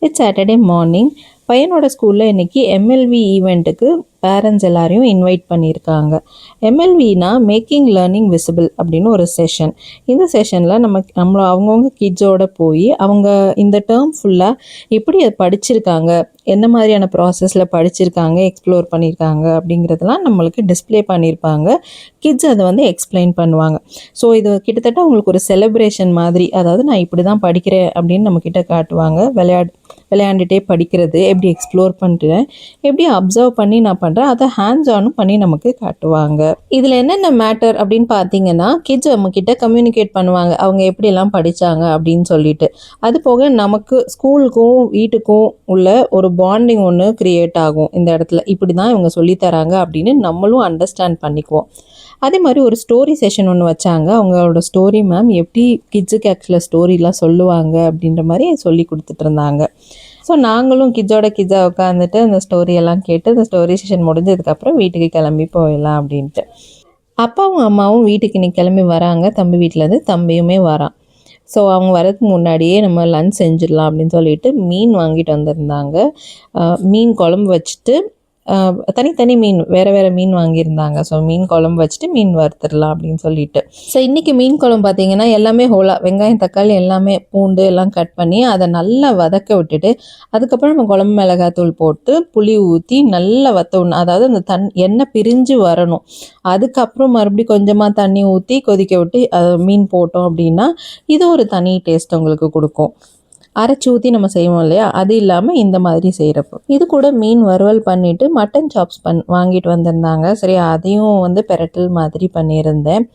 It's Saturday morning. பையனோட ஸ்கூலில் இன்றைக்கி எம்எல்வி ஈவெண்ட்டுக்கு பேரண்ட்ஸ் எல்லாரையும் இன்வைட் பண்ணியிருக்காங்க. எம்எல்வினா மேக்கிங் லேர்னிங் விசிபிள் அப்படின்னு ஒரு செஷன். இந்த செஷனில் நம்மளை அவங்கவுங்க கிட்ஸோடு போய் அவங்க இந்த டேர்ம் ஃபுல்லாக எப்படி அதை படிச்சிருக்காங்க, எந்த மாதிரியான ப்ராசஸில் படிச்சிருக்காங்க, எக்ஸ்ப்ளோர் பண்ணியிருக்காங்க அப்படிங்கிறதெல்லாம் நம்மளுக்கு டிஸ்பிளே பண்ணியிருப்பாங்க. கிட்ஸ் அதை வந்து எக்ஸ்பிளைன் பண்ணுவாங்க. ஸோ இது கிட்டத்தட்ட அவங்களுக்கு ஒரு செலிப்ரேஷன் மாதிரி, அதாவது நான் இப்படி தான் படிக்கிறேன் அப்படின்னு நம்மக்கிட்ட காட்டுவாங்க. விளையாண்டுட்டே படிக்கிறது, எப்படி எக்ஸ்ப்ளோர் பண்ணுறேன், எப்படி அப்சர்வ் பண்ணி நான் பண்ணுறேன், அதை ஹேண்ட்ஸ் ஆனும் பண்ணி நமக்கு காட்டுவாங்க. இதில் என்னென்ன மேட்டர் அப்படின்னு பார்த்தீங்கன்னா, கிட்ஸ் நம்மக்கிட்ட கம்யூனிகேட் பண்ணுவாங்க அவங்க எப்படியெல்லாம் படித்தாங்க அப்படின்னு சொல்லிட்டு. அது போக நமக்கு ஸ்கூலுக்கும் வீட்டுக்கும் உள்ள ஒரு பாண்டிங் ஒன்று க்ரியேட் ஆகும். இந்த இடத்துல இப்படி தான் இவங்க சொல்லித்தராங்க அப்படின்னு நம்மளும் அண்டர்ஸ்டாண்ட் பண்ணிக்குவோம். அதே மாதிரி ஒரு ஸ்டோரி செஷன் ஒன்று வச்சாங்க. அவங்களோட ஸ்டோரி மேம் எப்படி கிட்ஸுக்கு ஆக்சுவலாக ஸ்டோரிலாம் சொல்லுவாங்க அப்படின்ற மாதிரி சொல்லி கொடுத்துட்டு இருந்தாங்க. ஸோ நாங்களும் கிட்ஸாக உட்காந்துட்டு அந்த ஸ்டோரியெல்லாம் கேட்டு அந்த ஸ்டோரி செஷன் முடிஞ்சதுக்கப்புறம் வீட்டுக்கு கிளம்பி போயிடலாம் அப்படின்ட்டு. அப்பாவும் அம்மாவும் வீட்டுக்கு இன்னைக்கு கிளம்பி வராங்க. தம்பி வீட்டிலேருந்து தம்பியுமே வரான். ஸோ அவங்க வரதுக்கு முன்னாடியே நம்ம லன்ச் செஞ்சிடலாம் அப்படின்னு சொல்லிட்டு மீன் வாங்கிட்டு வந்திருந்தாங்க. மீன் குழம்பு வச்சுட்டு தனித்தனி மீன் வேறு மீன் வாங்கியிருந்தாங்க. ஸோ மீன் குழம்பு வச்சுட்டு மீன் வறுத்துடலாம் அப்படின்னு சொல்லிட்டு. ஸோ இன்றைக்கி மீன் குழம்பு பார்த்திங்கன்னா எல்லாமே ஹோலாக வெங்காயம் தக்காளி எல்லாமே பூண்டு எல்லாம் கட் பண்ணி அதை நல்லா வதக்க விட்டுட்டு அதுக்கப்புறம் நம்ம குழம்பு மிளகாத்தூள் போட்டு புளி ஊற்றி நல்லா வற்றணும். அதாவது அந்த எண்ணெய் பிரிஞ்சு வரணும். அதுக்கப்புறம் மறுபடியும் கொஞ்சமாக தண்ணி ஊற்றி கொதிக்க விட்டு மீன் போட்டோம் அப்படின்னா இது ஒரு தனி டேஸ்ட் உங்களுக்கு கொடுக்கும். அரைச்சி ஊற்றி நம்ம செய்வோம் இல்லையா, அது இல்லாமல் இந்த மாதிரி செய்கிறப்போ இது கூட மீன் வறுவல் பண்ணிவிட்டு மட்டன் சாப்ஸ் வாங்கிட்டு வந்திருந்தாங்க. சரி அதையும் வந்து பெரட்டல் மாதிரி பண்ணியிருந்தேன்.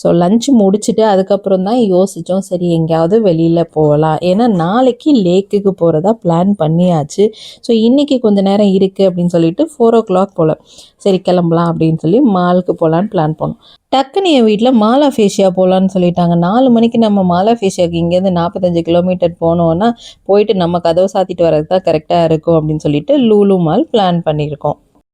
ஸோ லன்ச் முடிச்சுட்டு அதுக்கப்புறம் தான் யோசித்தோம், சரி எங்கேயாவது வெளியில் போகலாம். ஏன்னா நாளைக்கு லேக்குக்கு போகிறதா பிளான் பண்ணியாச்சு. ஸோ இன்றைக்கி கொஞ்சம் நேரம் இருக்குது அப்படின்னு சொல்லிட்டு 4 o'clock போல் சரி கிளம்பலாம் அப்படின்னு சொல்லி மாலுக்கு போகலான்னு பிளான் பண்ணோம். டக்குன்னு என் வீட்டில் மாலா ஃபேஷியா போகலான்னு சொல்லிட்டாங்க. 4 மணிக்கு நம்ம மாலா ஃபேஷியாவுக்கு இங்கேருந்து 45 கிலோமீட்டர் போனோன்னா போயிட்டு நம்ம கதவை சாத்திட்டு வரது தான் கரெக்டாக இருக்கும் அப்படின்னு சொல்லிட்டு லூலு மால் பிளான் பண்ணியிருக்கோம்.